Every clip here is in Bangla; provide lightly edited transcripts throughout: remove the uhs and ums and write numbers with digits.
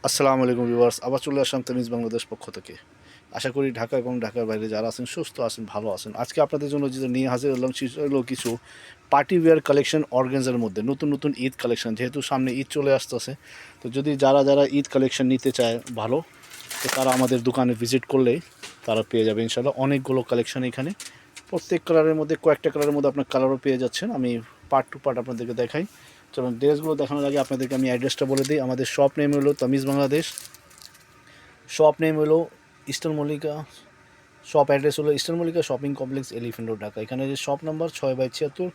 আসসালামু আলাইকুম ভিউয়ার্স, আবার চলে আসলাম তামিজ বাংলাদেশ পক্ষ থেকে। আশা করি ঢাকা এবং ঢাকার বাইরে যারা আছেন সুস্থ আছেন, ভালো আছেন। আজকে আপনাদের জন্য যেটা নিয়ে হাজির হলাম সেটা হলো কিছু পার্টি ওয়্যার কালেকশন অর্গানজার মধ্যে নতুন নতুন ঈদ কালেকশন। যেহেতু সামনে ঈদ চলে আসতেছে, তো যদি যারা ঈদ কালেকশন নিতে চায় ভালো, তো তারা আমাদের দোকানে ভিজিট করলেই তারা পেয়ে যাবে ইনশাআল্লাহ অনেকগুলো কালেকশন এখানে। প্রত্যেক কালারের মধ্যে কয়েকটা কালারের মধ্যে আপনার কালারও পেয়ে যাচ্ছেন। আমি পার্ট টু পার্ট আপনাদেরকে দেখাই। চলুন, ড্রেসগুলো দেখানোর আগে আপনাদেরকে আমি অ্যাড্রেসটা বলে দিই। আমাদের শপ নেম হলো তামিজ বাংলাদেশ, শপ নেম হলো ইস্টার্ন মল্লিকা, শপ অ্যাড্রেস হলো eastern Mallika shopping complex, elephant road, Dhaka. এখানে যে শপ নাম্বার 6/76,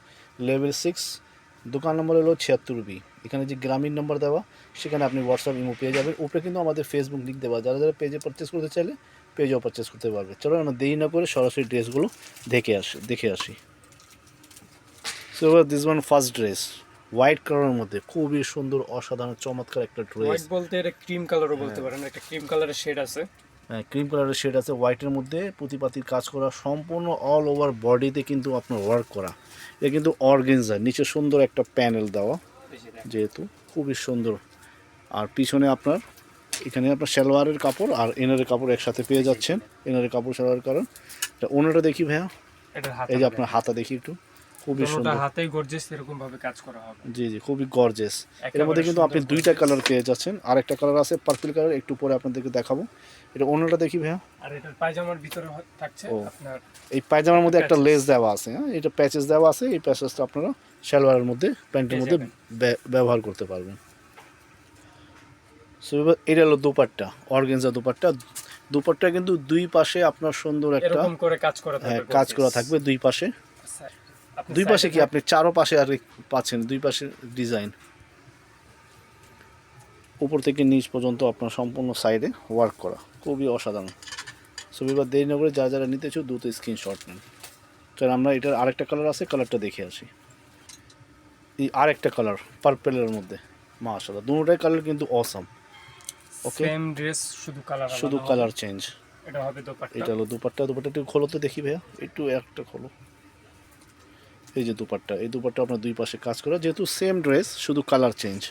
লেভেল 6, দোকান নম্বর হলো 76B। এখানে যে গ্রামীণ নাম্বার দেওয়া, সেখানে আপনি হোয়াটসঅ্যাপ ইমো পেয়ে যাবেন। উপরে কিন্তু আমাদের ফেসবুক লিঙ্ক দেওয়া, যারা যারা পেজে পারচেস করতে চাইলে পেজেও পারচেস করতে পারবে। চলো আমরা দেরি না করে সরাসরি ড্রেসগুলো দেখে আসি। So this one first dress, white কালারের মধ্যে খুবই সুন্দর অসাধারণ চমৎকার একটা ড্রেস। হোয়াইট বলতে এটা ক্রিম কালারও বলতে পারেন, একটা ক্রিম কালারের শেড আছে। হ্যাঁ, ক্রিম কালারের শেড আছে, হোয়াইটের মধ্যে পুঁতিপাতির কাজ করা, সম্পূর্ণ অল ওভার বডিতে কিন্তু আপনার ওয়ার্ক করা। এটা কিন্তু অর্গেনজা, নিচে সুন্দর একটা প্যানেল দেওয়া, যেহেতু খুবই সুন্দর। আর পিছনে আপনার এখানে আপনার সালোয়ারের কাপড় আর ইনারের কাপড় একসাথে পেয়ে যাচ্ছেন। ইনারের কাপড় সালোয়ার কারণ এটা ওনাটা দেখি ভাইয়া, এই যে আপনার হাতা দেখি একটু, খুবই সুন্দর। হাতেই গর্জিয়াস এরকম ভাবে কাজ করা হবে। জি জি, খুবই গর্জেস। এর মধ্যে কিন্তু আপনি দুইটা কালার পেয়ে যাচ্ছেন, আর একটা কালার আছে পার্পল কালার, একটু পরে আপনাদেরকে দেখাবো। এটা ওনাটা দেখি ভাইয়া। আর এটার পায়জামার ভিতরে থাকছে আপনার এই পায়জামার মধ্যে একটা লেস দেওয়া আছে, হ্যাঁ, এটা প্যাচেস দেওয়া আছে। এই প্যাচেসটা আপনারা সালোয়ারের মধ্যে, প্যান্টের মধ্যে ব্যবহার করতে পারবেন। সো এবার এটা হলো দুপাট্টা, অর্গানজা দুপাট্টা। দুপাট্টা কিন্তু দুই পাশে আপনার সুন্দর একটা এরকম করে কাজ করা থাকবে। হ্যাঁ, কাজ করা থাকবে দুই পাশে। দুই পাশে কি আপনি চারো পাশে আর পাচ্ছেন, দুই পাশে ডিজাইন উপর থেকে নিচ পর্যন্ত আপনার সম্পূর্ণ সাইডে ওয়ার্ক করা, খুবই অসাধারণ। সো এবার দেরি না করে যারা নিতে চাও দ্রুত স্ক্রিনশট নেন। চল আমরা এটার আরেকটা কালার আছে, কালারটা দেখে আসি। এই আরেকটা কালার পার্পেলের মধ্যে, মাশাআল্লাহ দুটোটাই কালার কিন্তু অসাম। ওকে, সেম ড্রেস, শুধু কালার চেঞ্জ। এটা হবে দোপাট্টা। এটা হলো দুপাট্টা। দুপাট্টা একটু খোলো তো দেখি ভাইয়া, একটু একটা খোলো। এই যে দুপাট্টা, এই দুপাট্টা আপনার দুই পাশে কাজ করা, যেহেতু সেম ড্রেস শুধু কালার চেঞ্জ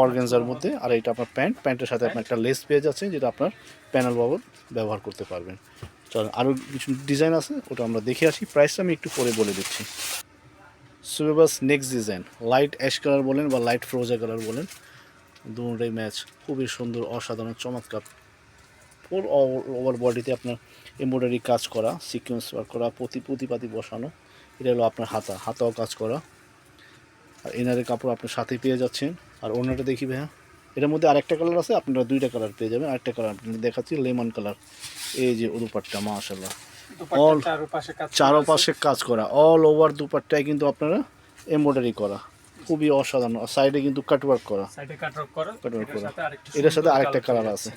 অর্গানজার মধ্যে। আর এটা আপনার প্যান্টের সাথে আপনার একটা লেস পেয়ে যাচ্ছে, যেটা আপনার প্যানেল বাবদ ব্যবহার করতে পারবেন। চল আরও কিছু ডিজাইন আছে, ওটা আমরা দেখে আসি। প্রাইসটা আমি একটু পরে বলে দিচ্ছি। সো বাস next design, light ash colour বলেন বা লাইট ফ্রোজা কালার বলেন, দুটোই ম্যাচ, খুবই সুন্দর অসাধারণ চমৎকার। পুরো ওভার বডিতে আপনার এমব্রয়ডারি কাজ করা, সিকোয়েন্স ওয়ার্ক করা, পুঁতিপাতি বসানো। এটা হলো আপনার হাতাও কাজ করা। আর ইনারের কাপড় আপনার সাথেই পেয়ে যাচ্ছেন। আর অন্যটা দেখি ভাইয়া, এটার মধ্যে আরেকটা কালার আছে, আপনারা দুইটা কালার পেয়ে যাবেন। আরেকটা কালার আপনাদের দেখাচ্ছি, লেমন কালার। এই যে দুপাট্টা মাশাআল্লাহ, অল চারোপাশে কাজ করা, অল ওভার দুপাট্টায় কিন্তু আপনারা এমব্রয়ডারি করা, খুবই অসাধারণ। সাইডে কিন্তু কাটওয়ার্ক করা, এটার সাথে আরেকটা কালার আছে।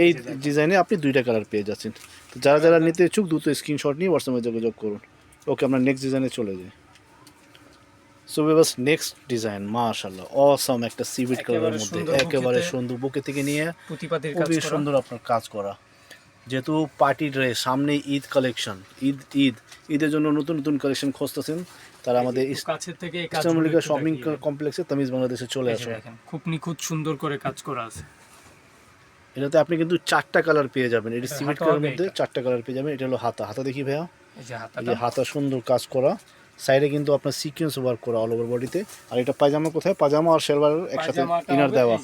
এই ডিজাইনে আপনি দুইটা কালার পেয়ে যাচ্ছেন। তো যারা নিতে ইচ্ছুক দ্রুত স্ক্রিনশট নিয়ে হোয়াটসঅ্যাপে যোগাযোগ করুন। ওকে, আমরা নেক্সট ডিজাইনে চলে যাই। সো বাস নেক্সট ডিজাইন, মাশাআল্লাহ অসাম, একটা সিভিট কালারের মধ্যে একেবারে সুন্দর, বুকে থেকে নিয়ে খুবই সুন্দর আপনার কাজ করা। যেহেতু পার্টি ড্রেস, সামনে ঈদ কালেকশন, ঈদের জন্য নতুন নতুন কালেকশন খুঁজতেছেন, তারা আমাদের কাছের থেকে ইস্টার্ন মল্লিকা শপিং কমপ্লেক্সে তামিজ বাংলাদেশে চলে আসে। খুব নিখুঁত সুন্দর করে কাজ করা আছে। এটাতে আপনি কিন্তু চারটা কালার পেয়ে যাবেন। এটা সিভিট কালারের মধ্যে চারটা কালার পেয়ে যাবেন। এটা হলো হাতা দেখি ভাইয়া, এই যে হাতা সুন্দর কাজ করা, সাইডে কিন্তু আপনার সিকোয়েন্স ওয়ার্ক করা অল ওভার বডিতে। আর এটা পায়জামা কোথায়, পায়জামা আর সালোয়ার একসাথে ইনার দেওয়া,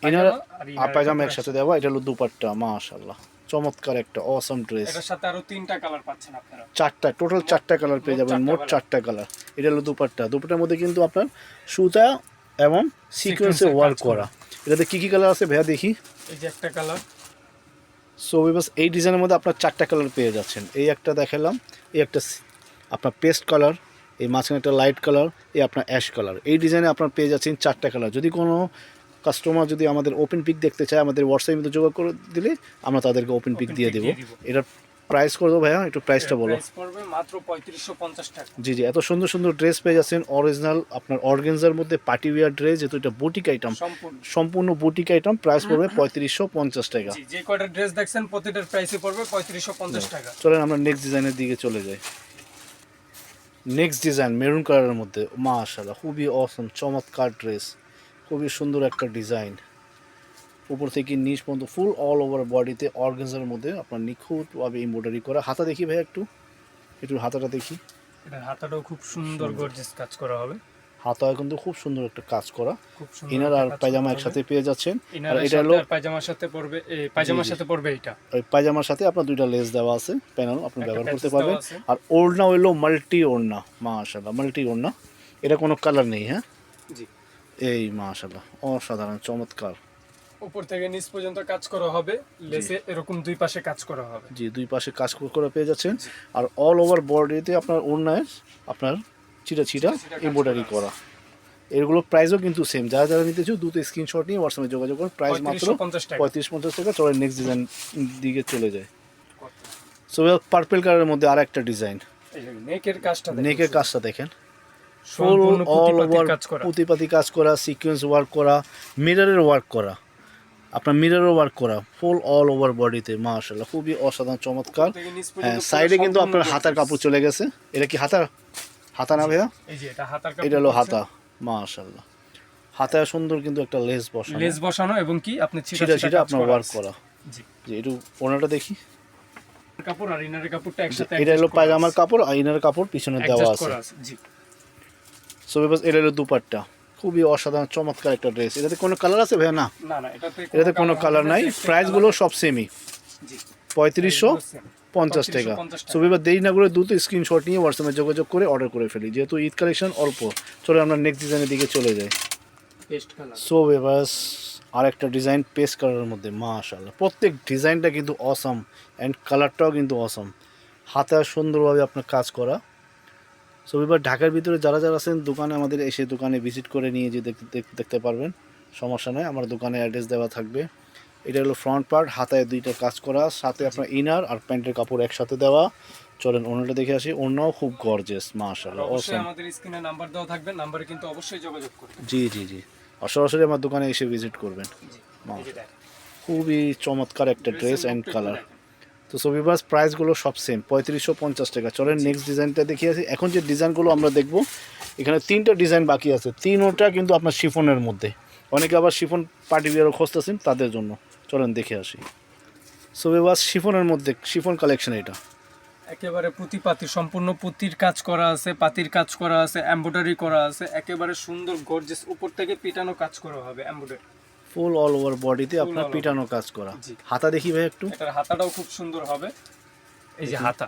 ইনার আর পায়জামা একসাথে দেওয়া। এটা হলো দুপাট্টা, মাশাআল্লাহ চমৎকার একটা অসাম ড্রেস। এটার সাথে আরো তিনটা কালার পাচ্ছেন আপনারা, চারটা, টোটাল চারটা কালার পেয়ে যাবেন, মোট চারটা কালার। এটা হলো দুপাট্টার মধ্যে কিন্তু আপনার সুতা এবং সিকোয়েন্সে ওয়ার্ক করা। এটাতে কী কালার আছে ভাইয়া দেখি। এই যে একটা কালার। সো বাস এই ডিজাইনের মধ্যে আপনার চারটা কালার পেয়ে যাচ্ছেন। এই একটা দেখালাম, এই একটা আপনার পেস্ট কালার, এই মাঝখানে একটা লাইট কালার, এই আপনার অ্যাশ কালার। এই ডিজাইনে আপনার পেয়ে যাচ্ছেন চারটা কালার। যদি কোনো কাস্টমার যদি আমাদের ওপেন পিক দেখতে চায়, আমাদের হোয়াটসঅ্যাপের মধ্যে যোগাযোগ করে দিলে আমরা তাদেরকে ওপেন পিক দিয়ে দেবো। এটার প্রাইস করে দেবো ভাইয়া, একটু প্রাইসটা বলো। মাত্র 3550 টাকা। জি জি, এত সুন্দর সুন্দর ড্রেস পেয়ে যাচ্ছেন অরিজিনাল আপনার অর্গানজার মধ্যে পার্টি ওয়্যার ড্রেস, যেহেতু এটা বুটিক আইটেম, সম্পূর্ণ বুটিক আইটেম। প্রাইস পড়বে 3550 টাকা। যে কয়টা ড্রেস দেখছেন প্রতিটার প্রাইসে পড়বে 3550 টাকা। চলেন আমরা নেক্সট ডিজাইনের দিকে চলে যাই। নেক্সট ডিজাইন মেরুন কালারের মধ্যে, মাশাআল্লাহ খুবই অসম চমৎকার ড্রেস, খুবই সুন্দর একটা ডিজাইন। উপর থেকে নিচ পর্যন্ত ফুল অল ওভার বডিতে অর্গানজার মধ্যে আপনার নিখুঁতভাবে এমব্রয়ডারি করা। হাতা দেখি ভাই একটু হাতাটা দেখি। এটা হাতাটাও খুব সুন্দর গর্জিয়াস কাজ করা হবে। হাতা কিন্তু খুব সুন্দর একটা কাজ করা। খুব সুন্দর ইনার আর কাজ করা পায়জামা হবে। একসাথে পেয়ে যাচ্ছেন। ইনার আর আর এটা হলো পায়জামার সাথে পড়বে, এই পায়জামার সাথে পড়বে এটা। ওই পায়জামার সাথে আপনার দুইটা লেস দেওয়া আছে, প্যানেল আপনি একটা ব্যবহার করতে প্যাচেস পারবেন। দেওয়া আছে। আর ওড়না হইলো মাল্টি ওড়না, মাশাআল্লাহ মাল্টি ওড়না। এটা কোনো কালার নেই, হ্যাঁ জি। এই মাশাআল্লাহ অসাধারণ চমৎকার। উপর থেকে নিচ পর্যন্ত কাজ করা হবে, লেসে এরকম দুই পাশে কাজ করা হবে। জি, দুই পাশে কাজ করে পেয়ে যাচ্ছেন। আর অল ওভার বডিতে আপনার ওড়নায় আপনার চিটা চিটা কাজ এমব্রয়ডারি করা করা। এগুলো প্রাইসও কিন্তু সেম। যারা যারা নিতে চাও দ্রুত স্ক্রিনশট নিয়ে হোয়াটসঅ্যাপে যোগাযোগ করুন। প্রাইস মাত্র 3550 টাকা। 35-50 টাকা। চলে নেক্সট ডিজাইন দিকে চলে যায়। সো পার্পল কালারের মধ্যে আর একটা ডিজাইন, এই যে নেকের কাজটা দেখুন, নেকের কাজটা দেখেন, ফুল সম্পূর্ণ অল পুঁতিপাতি ওভার কাজ করা। পুঁতিপাতি কাজ করা, সিকোয়েন্স ওয়ার্ক করা, মিররের ওয়ার্ক করা, আপনার মিররের ওয়ার্ক করা ফুল অল ওভার বডিতে। মাশাআল্লাহ খুবই অসাধারণ চমৎকার। উপর থেকে নিচ পর্যন্ত হ্যাঁ, পুরো সাইডে কিন্তু সম্পূর্ণ আপনার হাতার গর্জিয়াস। কাপড় চলে গেছে। এটা কি হাতা না ভাইয়া? এই যে এটা হাতার কাপড়, এটা হলো হাতা। মাশাআল্লাহ হাতায় সুন্দর কিন্তু একটা লেস বসানো, লেস বসানো এবং কি আপনি ছিটা ছিটা আপনার ওয়ার্ক করা। জি। যে একটু ওনাটা দেখি। কাপড় আর ইনারের কাপড়টা একসাথে এটা হলো পায়জামার কাপড় আর ইনার কাপড় পিছনে দেওয়া অ্যাডজাস্ট আছে। করা আছে। জি। সো বাস এটা হলো দুপাট্টা, খুবই অসাধারণ চমৎকার একটা ড্রেস। এটাতে কোনো কালার আছে ভাইয়া? না, না না, এটাতে কোনো কালার নাই। প্রাইসগুলো সব সেমই, জি। 3550 টাকা। 3550 সো এবার দেরি না করে দ্রুত স্ক্রিনশট নিয়ে হোয়াটসঅ্যাপে যোগাযোগ করে অর্ডার করে ফেলি, যেহেতু ঈদ কালেকশন অল্প। চলে আমরা নেক্সট ডিজাইনের দিকে চলে যাই। Paste colour. সো এবার আর একটা ডিজাইন পেস্ট কালারের মধ্যে। মাশাআল্লাহ প্রত্যেক ডিজাইনটা কিন্তু অসাম অ্যান্ড কালারটাও কিন্তু অসাম। হাতে সুন্দরভাবে আপনার কাজ করা। সো এবার ঢাকার ভিতরে যারা যারা আছেন দোকানে আমাদের এসে দোকানে ভিজিট করে নিয়ে যে দেখতে পারবেন, সমস্যা নেই। আমার দোকানে অ্যাড্রেস দেওয়া থাকবে। এটা হলো ফ্রন্ট পার্ট, হাতায় দুইটা কাজ করা, সাথে আপনার ইনার আর প্যান্টের কাপড় একসাথে দেওয়া। চলেন ওনাটা দেখে আসি। ওনাও খুব গর্জিয়াস, মাশাআল্লাহ অবশ্যই অসাম। আমাদের স্ক্রিনে নাম্বার দেওয়া থাকবে, নাম্বারে কিন্তু অবশ্যই যোগাযোগ করবেন। জি জি জি, আর সরাসরি আমার দোকানে এসে ভিজিট করবেন। এই যে দেখেন, খুবই চমৎকার একটা ড্রেস অ্যান্ড লুকটা কালার। দেখেন। তো সবিবাস প্রাইসগুলো সব সেম 3550 টাকা। চলেন নেক্সট ডিজাইনটা দেখিয়ে আসি। এখন যে ডিজাইনগুলো আমরা দেখব, এখানে 3টা ডিজাইন বাকি আছে। 3টা কিন্তু আপনার শিফনের মধ্যে। অনেকে আবার শিফন পার্টি বিয়ারও খুঁজতেছেন, তাদের জন্য চলেন দেখে আসি। সবিবাস শিফনের মধ্যে, শিফন কালেকশন এটা একেবারে পুঁতি সম্পূর্ণ পুঁতির কাজ করা আছে, পাতির কাজ করা আছে, এমব্রয়ডারি করা আছে, একেবারে সুন্দর গর্জিয়াস। উপর থেকে পিটানো কাজ করা হবে এমব্রয়ডারি, ফুল অল ওভার বডিতে আপনার all পিটানো কাজ করা। জি। হাতা দেখি ভাই একটু। এটার হাতাটাও খুব সুন্দর হবে। এই যে হাতা,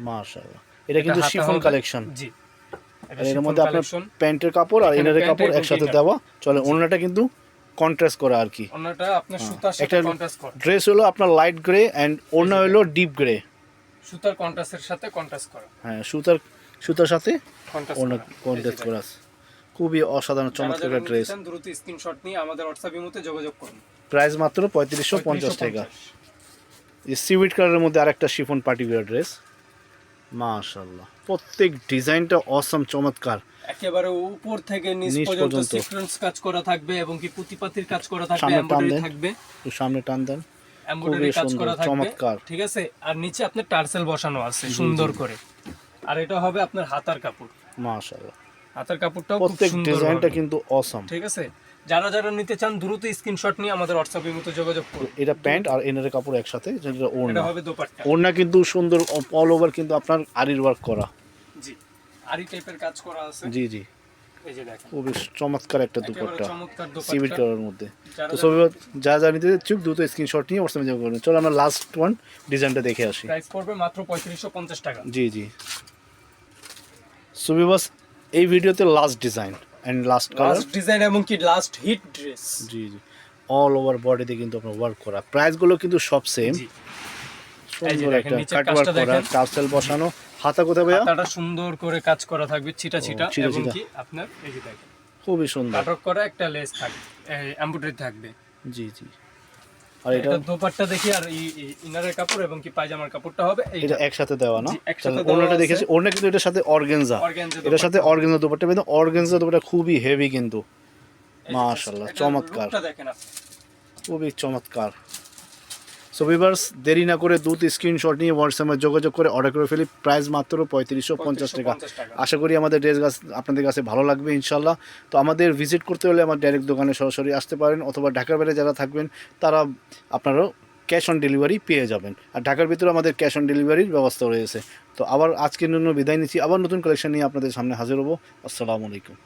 মাশাআল্লাহ এটা কিন্তু হাতা শিফন হবে। কালেকশন। জি। আর এর মধ্যে আপনার প্যান্টের কাপড় আর এখানে ইনারের প্যান্ট কাপড় এবং একসাথে ইনার। দেওয়া। চলে ওনাটা কিন্তু কন্ট্রাস্ট করা আর কি। ওনাটা আপনার সুতার সাথে একটা কন্ট্রাস্ট করা, ড্রেস হলো আপনার লাইট গ্রে অ্যান্ড ওড়না হলো ডিপ গ্রে। সুতার কন্ট্রাস্টের সাথে কন্ট্রাস্ট করা, হ্যাঁ, সুতার সাথে কন্ট্রাস্ট ওড়না করা। কন্ট্রাস্ট করা আছে। খুবই অসাধারণ চমৎকার একটা ড্রেস। দ্রুত স্ক্রিনশট নিয়ে আমাদের হোয়াটসঅ্যাপ ইমোতে যোগাযোগ করুন। প্রাইস মাত্র 3550 টাকা। এই সিউইড কালারের মধ্যে আরেকটা শিফন পার্টি ওয়্যার ড্রেস। মাশাআল্লাহ প্রত্যেক ডিজাইনটা অসাম চমৎকার। একেবারে উপর থেকে নিচ নিচ পর্যন্ত পর্যন্ত। সিকোয়েন্স কাজ করা থাকবে এবং কি পুঁতিপাতির কাজ করা থাকবে, সামনে টান এমব্রয়ডারি দেন। থাকবে, একটু সামনে টান দেন। এমব্রয়ডারি কাজ সুন্দর, করা থাকবে, চমৎকার। ঠিক আছে। আর নিচে আপনার টার্সেল বসানো আছে সুন্দর করে। আর এটা হবে আপনার হাতার কাপড়। মাশাআল্লাহ হাতার কাপড়টাও খুব প্রত্যেক সুন্দর ডিজাইনটা হবে, কিন্তু অসাম। ঠিক আছে। যারা যারা নিতে চান দ্রুত স্ক্রিনশট নিয়ে আমাদের হোয়াটসঅ্যাপ ইমোতে যোগাযোগ করুন। এটা প্যান্ট আর ইনারের কাপড় একসাথে, যেটা এটা ওড়না। হবে দোপাট্টা। ওড়না কিন্তু সুন্দর অল ওভার কিন্তু আপনার আরির ওয়ার্ক করা। জি, আরি টাইপের কাজ করা আছে। জি জি, এই যে দেখেন, খুবই চমৎকার একটা একেবারে দুপাট্টা চমৎকার সিভিট দোপাট্টা। কালারের মধ্যে। যারা তো সবাই যা যা নিতে চুক দ্রুত স্ক্রিনশট নিয়ে হোয়াটসঅ্যাপে যোগাযোগ করুন। চলো আমরা লাস্ট ওয়ান ডিজাইনটা দেখে আসি। প্রাইস পড়বে মাত্র 3550 টাকা। জি জি, সুবিবাস এই ভিডিওতে last design and last colour. Last design এবং কি লাস্ট হিট ড্রেস। জি জি, অল ওভার বডিতে কিন্তু আপনার ওয়ার্ক করা। প্রাইসগুলো কিন্তু সব সেম। জি, সুন্দর দেখেন, একটা নিচের কাট ওয়ার্ক কাজটা করা, দেখেন। টার্সেল বসানো। হাতা কোথায় ভাইয়া? হাতাটা সুন্দর করে কাজ করা থাকবে, ছিটা ছিটা ছিটা এবং ছিটা। কি আপনার এই যে দেখেন খুবই সুন্দর। কাটক করা একটা লেস থাকবে, এমব্রয়ডারি থাকবে। জি জি, আর এটা এটা দোপাট্টা দেখি। আর ইনারের কাপড় এবং কি পায়জামার কাপড়টা হবে এটা এইটা একসাথে দেওয়া না? জি, একসাথে তাহলে দেওয়া ওড়নাটা আছে। দেখেছি, ওড়না কিন্তু এটার সাথে অর্গানজা। অর্গানজা এটার সাথে অর্গানজা দুপাট্টা, কিন্তু অর্গানজা দুপাট্টা খুবই হেভি কিন্তু। মাশাআল্লাহ এটার চমৎকার, লুকটা দেখেন আপনি। খুবই চমৎকার। সো ভিউয়ার্স, দেরি না করে দ্রুত স্ক্রিনশট নিয়ে হোয়াটসঅ্যাপে যোগাযোগ করে অর্ডার করে ফেলি। প্রাইস মাত্র 3550 টাকা। 3550 টাকা। আশা করি আমাদের ড্রেস আপনাদের কাছে ভালো লাগবে ইনশাল্লাহ। তো আমাদের ভিজিট করতে হলে আমার ডাইরেক্ট দোকানে সরাসরি আসতে পারেন, অথবা ঢাকার বাইরে যারা থাকবেন তারা আপনারাও ক্যাশ অন ডেলিভারি পেয়ে যাবেন। আর ঢাকার ভিতরে আমাদের ক্যাশ অন ডেলিভারির ব্যবস্থা রয়েছে। তো আবার আজকের জন্য বিদায় নিচ্ছি, আবার নতুন কালেকশন নিয়ে আপনাদের সামনে হাজির হবো। আসসালামু আলাইকুম।